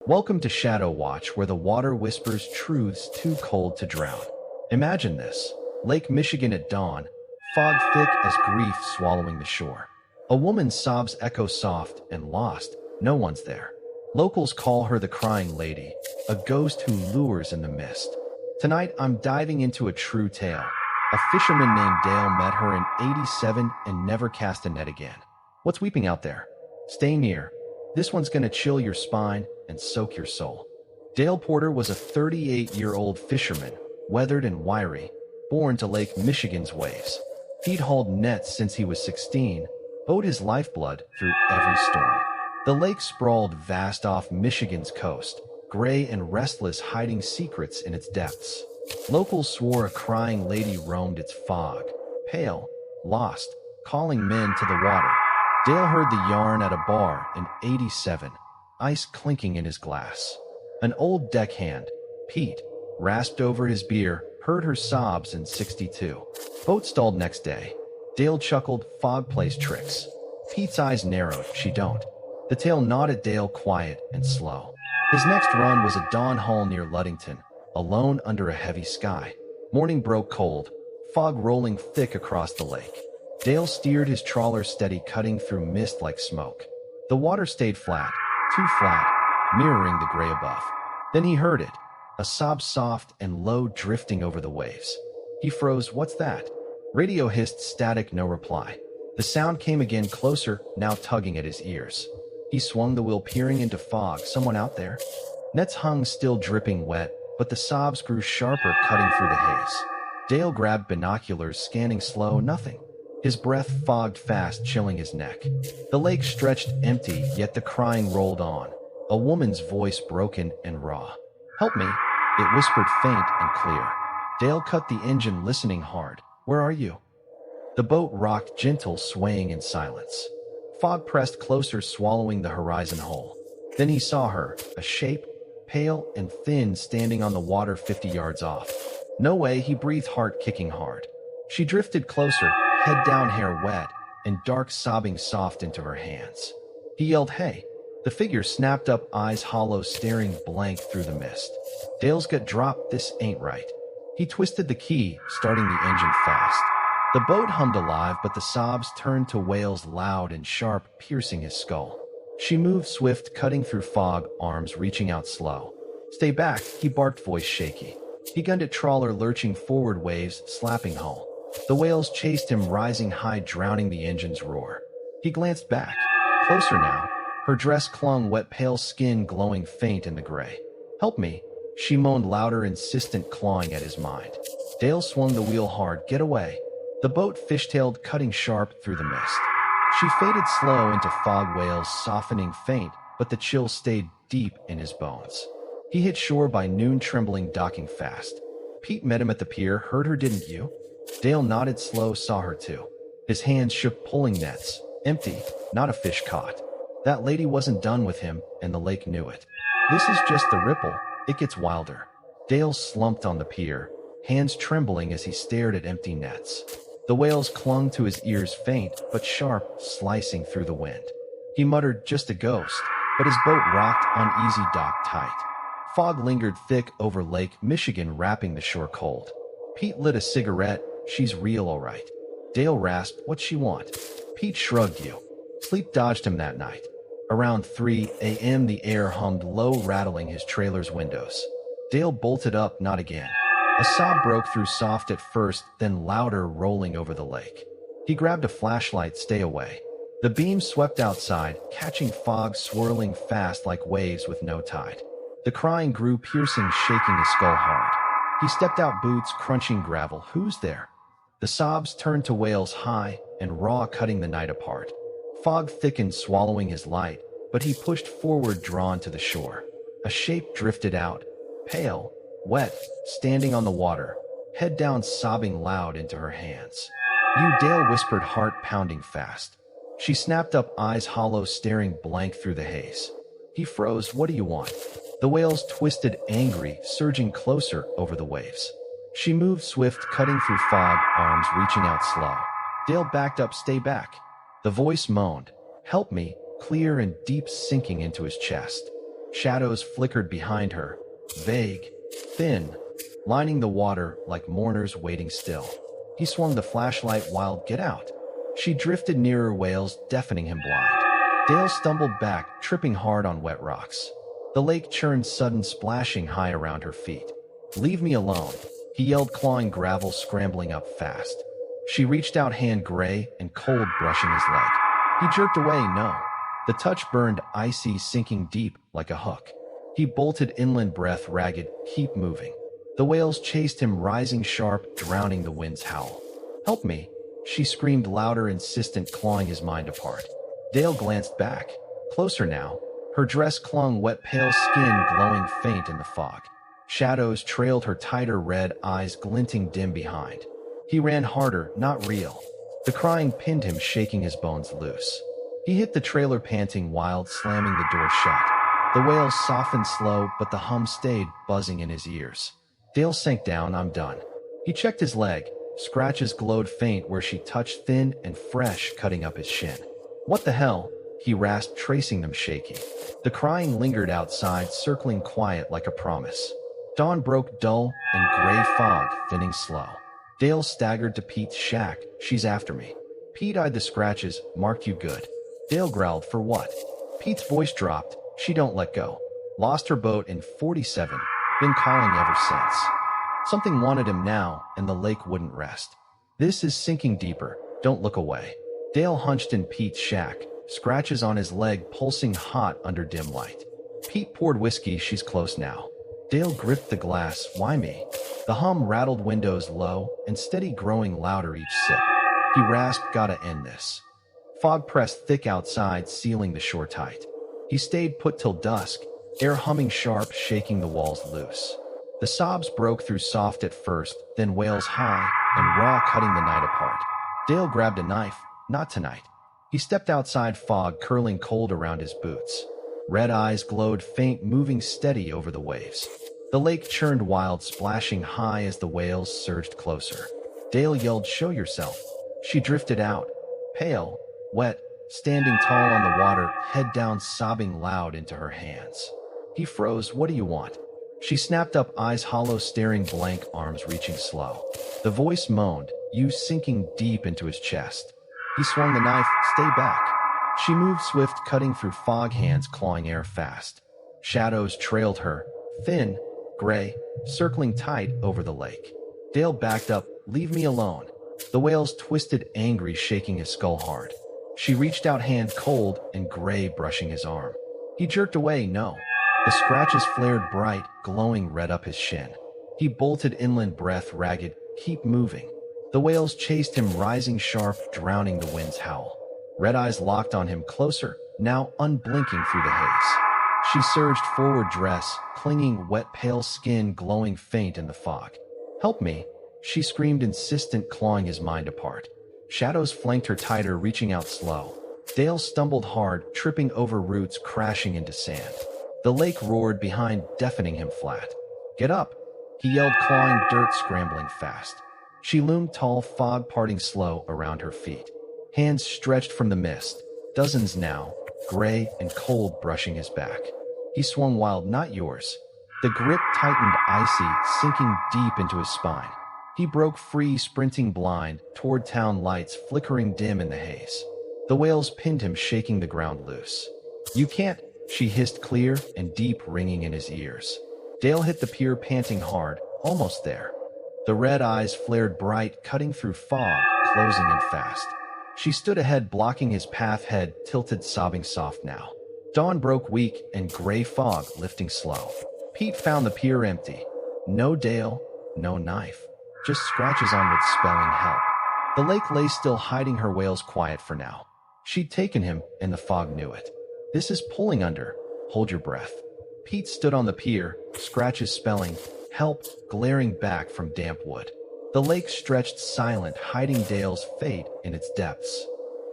Welcome to Shadow Watch, where the water whispers truths too cold to drown. Imagine this. Lake Michigan at dawn, fog thick as grief swallowing the shore. A woman's sobs echo soft and lost, no one's there. Locals call her the Crying Lady, a ghost who lures in the mist. Tonight I'm diving into a true tale. A fisherman named Dale met her in '87 and never cast a net again. What's weeping out there? Stay near. This one's gonna chill your spine and soak your soul. Dale Porter was a 38-year-old fisherman, weathered and wiry, born to Lake Michigan's waves. He'd hauled nets since he was 16, owed his lifeblood through every storm. The lake sprawled vast off Michigan's coast, gray and restless, hiding secrets in its depths. Locals swore a crying lady roamed its fog, pale, lost, calling men to the water. Dale heard the yarn at a bar in '87, ice clinking in his glass. An old deckhand, Pete, rasped over his beer, heard her sobs in '62. Boat stalled next day. Dale chuckled, fog plays tricks. Pete's eyes narrowed, she don't. The tale nodded, Dale quiet and slow. His next run was a dawn haul near Ludington, alone under a heavy sky. Morning broke cold, fog rolling thick across the lake. Dale steered his trawler steady, cutting through mist like smoke. The water stayed flat, too flat, mirroring the gray above. Then he heard it, a sob soft and low drifting over the waves. He froze. What's that? Radio hissed, static, no reply. The sound came again, closer, now tugging at his ears. He swung the wheel, peering into fog. Someone out there? Nets hung still, dripping wet, but the sobs grew sharper, cutting through the haze. Dale grabbed binoculars, scanning slow. Nothing. His breath fogged fast, chilling his neck. The lake stretched empty, yet the crying rolled on. A woman's voice, broken and raw. "Help me," it whispered, faint and clear. Dale cut the engine, listening hard. "Where are you?" The boat rocked, gentle, swaying in silence. Fog pressed closer, swallowing the horizon whole. Then he saw her, a shape, pale and thin, standing on the water 50 yards off. No way, he breathed, heart kicking hard. She drifted closer, head down, hair wet, and dark, sobbing soft into her hands. He yelled, "Hey!" The figure snapped up, eyes hollow, staring blank through the mist. Dale's gut dropped. This ain't right. He twisted the key, starting the engine fast. The boat hummed alive, but the sobs turned to wails, loud and sharp, piercing his skull. She moved swift, cutting through fog, arms reaching out slow. "Stay back," he barked, voice shaky. He gunned at trawler, lurching forward, waves slapping hull. The wails chased him, rising high, drowning the engine's roar. He glanced back. Closer now. Her dress clung, wet, pale skin glowing faint in the gray. "Help me," she moaned, louder, insistent, clawing at his mind. Dale swung the wheel hard. "Get away." The boat fishtailed, cutting sharp through the mist. She faded slow into fog, wails softening faint, but the chill stayed deep in his bones. He hit shore by noon, trembling, docking fast. Pete met him at the pier. "Heard her, didn't you?" Dale nodded, slow, saw her too. His hands shook, pulling nets. Empty, not a fish caught. That lady wasn't done with him, and the lake knew it. This is just the ripple. It gets wilder. Dale slumped on the pier, hands trembling as he stared at empty nets. The wails clung to his ears, faint but sharp, slicing through the wind. He muttered, "Just a ghost," but his boat rocked, uneasy, docked tight. Fog lingered thick over Lake Michigan, wrapping the shore cold. Pete lit a cigarette. "She's real, all right." Dale rasped, "What's she want?" Pete shrugged. "You." Sleep dodged him that night. Around 3 a.m. the air hummed low, rattling his trailer's windows. Dale bolted up. Not again. A sob broke through, soft at first, then louder, rolling over the lake. He grabbed a flashlight. "Stay away." The beam swept outside, catching fog, swirling fast like waves with no tide. The crying grew, piercing, shaking his skull hard. He stepped out, boots crunching gravel. "Who's there?" The sobs turned to wails, high and raw, cutting the night apart. Fog thickened, swallowing his light, but he pushed forward, drawn to the shore. A shape drifted out, pale, wet, standing on the water, head down, sobbing loud into her hands. "You," Dale whispered, heart pounding fast. She snapped up, eyes hollow, staring blank through the haze. He froze. "What do you want?" The wails twisted, angry, surging closer over the waves. She moved swift, cutting through fog, arms reaching out slow. Dale backed up. "Stay back." The voice moaned, "Help me," clear and deep, sinking into his chest. Shadows flickered behind her, vague, thin, lining the water like mourners waiting still. He swung the flashlight wild, "Get out." She drifted nearer Wales, deafening him blind. Dale stumbled back, tripping hard on wet rocks. The lake churned, sudden splashing high around her feet. "Leave me alone," he yelled, clawing gravel, scrambling up fast. She reached out, hand gray and cold, brushing his leg. He jerked away, no. The touch burned, icy, sinking deep like a hook. He bolted inland, breath ragged, "Keep moving." The whales chased him, rising sharp, drowning the wind's howl. "Help me," she screamed, louder, insistent, clawing his mind apart. Dale glanced back. Closer now. Her dress clung, wet, pale skin glowing faint in the fog. Shadows trailed her tighter, red eyes glinting dim behind. He ran harder, not real. The crying pinned him, shaking his bones loose. He hit the trailer, panting wild, slamming the door shut. The wails softened slow, but the hum stayed, buzzing in his ears. Dale sank down. "I'm done." He checked his leg. Scratches glowed faint where she touched, thin and fresh, cutting up his shin. "What the hell?" he rasped, tracing them shaky. The crying lingered outside, circling quiet like a promise. Dawn broke, dull and gray fog, thinning slow. Dale staggered to Pete's shack. "She's after me." Pete eyed the scratches. "Marked you good." Dale growled, "For what?" Pete's voice dropped. "She don't let go. Lost her boat in 47. Been calling ever since." Something wanted him now, and the lake wouldn't rest. "This is sinking deeper. Don't look away." Dale hunched in Pete's shack, scratches on his leg pulsing hot under dim light. Pete poured whiskey. "She's close now." Dale gripped the glass. "Why me?" The hum rattled, windows low and steady, growing louder each sip. He rasped, "Gotta end this." Fog pressed thick outside, sealing the shore tight. He stayed put till dusk, air humming sharp, shaking the walls loose. The sobs broke through, soft at first, then wails high and raw, cutting the night apart. Dale grabbed a knife. "Not tonight." He stepped outside, fog curling cold around his boots. Red eyes glowed faint, moving steady over the waves. The lake churned wild, splashing high as the whales surged closer. Dale yelled, "Show yourself." She drifted out, pale, wet, standing tall on the water, head down, sobbing loud into her hands. He froze. "What do you want?" She snapped up, eyes hollow, staring blank, arms reaching slow. The voice moaned, "You," sinking deep into his chest. He swung the knife. "Stay back." She moved swift, cutting through fog, hands clawing air fast. Shadows trailed her, thin, gray, circling tight over the lake. Dale backed up. "Leave me alone." The whales twisted, angry, shaking his skull hard. She reached out, hand cold and gray, brushing his arm. He jerked away, "No." The scratches flared bright, glowing red up his shin. He bolted inland, breath ragged, "Keep moving." The whales chased him, rising sharp, drowning the wind's howl. Red eyes locked on him, closer, now unblinking through the haze. She surged forward, dress clinging, wet, pale skin glowing faint in the fog. "Help me," she screamed, insistent, clawing his mind apart. Shadows flanked her tighter, reaching out slow. Dale stumbled hard, tripping over roots, crashing into sand. The lake roared behind, deafening him flat. "Get up," he yelled, clawing dirt, scrambling fast. She loomed tall, fog parting slow around her feet. Hands stretched from the mist, dozens now, gray and cold, brushing his back. He swung wild, "Not yours." The grip tightened, icy, sinking deep into his spine. He broke free, sprinting blind, toward town lights flickering dim in the haze. The whales pinned him, shaking the ground loose. "You can't," she hissed, clear and deep, ringing in his ears. Dale hit the pier, panting hard, almost there. The red eyes flared bright, cutting through fog, closing in fast. She stood ahead, blocking his path, head tilted, sobbing soft now. Dawn broke, weak and gray, fog lifting slow. Pete found the pier empty. No Dale, no knife. Just scratches on wood spelling help. The lake lay still, hiding her whales, quiet for now. She'd taken him, and the fog knew it. "This is pulling under. Hold your breath." Pete stood on the pier, scratches spelling help, glaring back from damp wood. The lake stretched silent, hiding Dale's fate in its depths.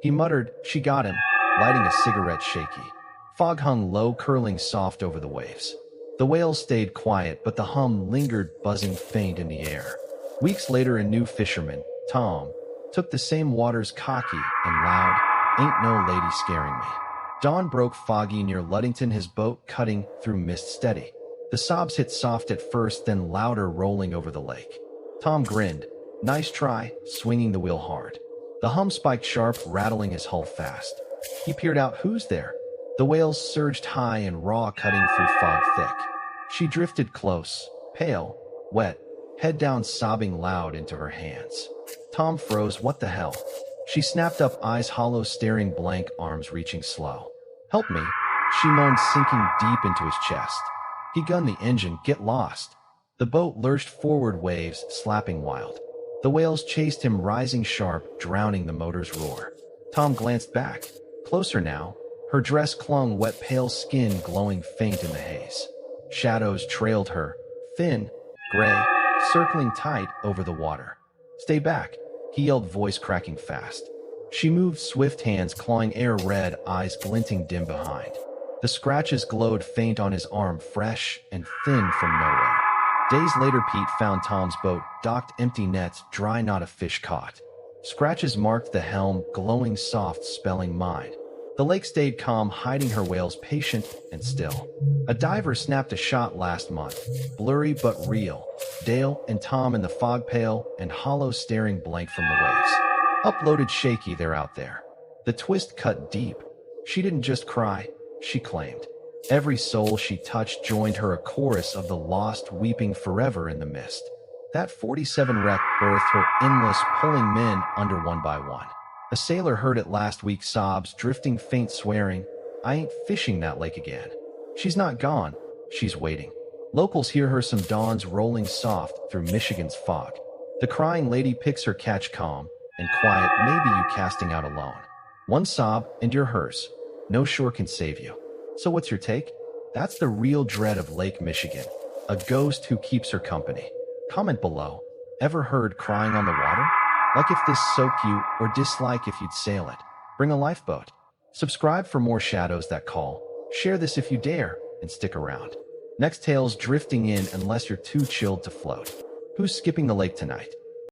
He muttered, "She got him," lighting a cigarette, shaky. Fog hung low, curling soft over the waves. The whales stayed quiet, but the hum lingered, buzzing faint in the air. Weeks later, a new fisherman, Tom, took the same waters, cocky and loud, "Ain't no lady scaring me." Dawn broke foggy near Luddington, his boat cutting through mist steady. The sobs hit soft at first, then louder, rolling over the lake. Tom grinned. Nice try, swinging the wheel hard. The hum spiked sharp, rattling his hull fast. He peered out. Who's there? The whales surged high and raw, cutting through fog thick. She drifted close, pale, wet, head down, sobbing loud into her hands. Tom froze. What the hell? She snapped up, eyes hollow, staring blank, arms reaching slow. Help me, she moaned, sinking deep into his chest. He gunned the engine. Get lost. The boat lurched forward, waves slapping wild. The whales chased him, rising sharp, drowning the motor's roar. Tom glanced back. Closer now. Her dress clung, wet, pale skin glowing faint in the haze. Shadows trailed her, thin, gray, circling tight over the water. Stay back, he yelled, voice cracking fast. She moved, swift hands clawing air, red eyes glinting dim behind. The scratches glowed faint on his arm, fresh and thin from nowhere. Days later, Pete found Tom's boat, docked, empty nets dry, not a fish caught. Scratches marked the helm, glowing soft, spelling mine. The lake stayed calm, hiding her whales, patient and still. A diver snapped a shot last month, blurry but real. Dale and Tom in the fog, pale and hollow, staring blank from the waves. Uploaded shaky, they're out there. The twist cut deep. She didn't just cry, she claimed. Every soul she touched joined her, a chorus of the lost, weeping forever in the mist. That 47 wreck birthed her, endless, pulling men under one by one. A sailor heard it last week, sobs drifting faint, swearing, I ain't fishing that lake again. She's not gone, she's waiting. Locals hear her, some dawns rolling soft through Michigan's fog. The crying lady picks her catch, calm and quiet, maybe you casting out alone. One sob and you're hers. No shore can save you. So what's your take? That's the real dread of Lake Michigan. A ghost who keeps her company. Comment below. Ever heard crying on the water? Like if this soaked you, or dislike if you'd sail it. Bring a lifeboat. Subscribe for more shadows that call. Share this if you dare, and stick around. Next tales drifting in unless you're too chilled to float. Who's skipping the lake tonight?